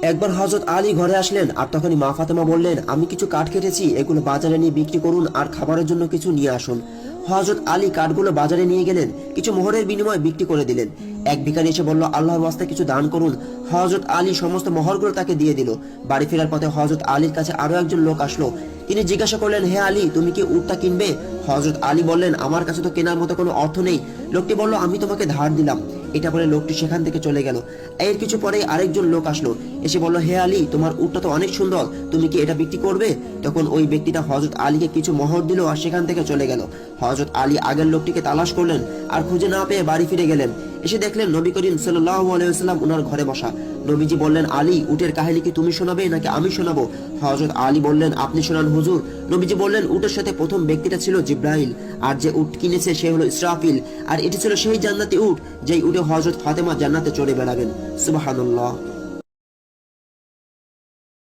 একবার হযরত আলী ঘরে আসলেন আর তখনই মা ফাতেমা বললেন, আমি কিছু কাঠ কেটেছি, এগুলো বাজারে নিয়ে বিক্রি করুন আর খাবারের জন্য কিছু নিয়ে আসুন। হযরত আলী কাঠগুলো বাজারে নিয়ে গেলেন, কিছু মোহরের বিনিময়ে বিক্রি করে দিলেন। এক ভিখারি এসে বলল, আল্লাহর ওয়াস্তে কিছু দান করুন। হযরত আলী সমস্ত মোহরগুলো তাকে দিয়ে দিল। বাড়ি ফেরার পথে হযরত আলীর কাছে আরো একজন লোক আসলো। তিনি জিজ্ঞাসা করলেন, হে আলী, তুমি কি উটটা কিনবে? হযরত আলী বললেন, আমার কাছে তো কেনার মতো কোনো অর্থ নেই। লোকটি বলল, আমি তোমাকে ধার দিলাম। এটা বলে লোকটি সেখান থেকে চলে গেল। এর কিছু পরেই আরেকজন লোক আসলো, এসে বলল, হে আলী, তোমার উটটা তো অনেক সুন্দর, তুমি কি এটা বিক্রি করবে? তখন ওই ব্যক্তিটা হযরত আলীকে কিছু মোহর দিল আর সেখান থেকে চলে গেল। হযরত আলী আগের লোকটিকে তালাশ করলেন আর খুঁজে না পেয়ে বাড়ি ফিরে গেলেন। এসে দেখলেন নবী করিম সাল্লাল্লাহু আলাইহি ওয়াসাল্লাম ওনার ঘরে বসা। নবীজি বললেন, আলী, উটের কাহিনী কি তুমি শোনাবে নাকি আমি শোনাবো? হযরত আলী বললেন, আপনি শোনান হুজুর। নবীজি বললেন, উটের সাথে প্রথম ব্যক্তিটা ছিল জিব্রাইল, আর যে উট কিনেছে সে হলো ইসরাফিল, আর এটি ছিল সেই জান্নাতি উট যেই উটে হযরত ফাতেমা জান্নাতে চড়ে বেড়াবেন। সুবহানাল্লাহ।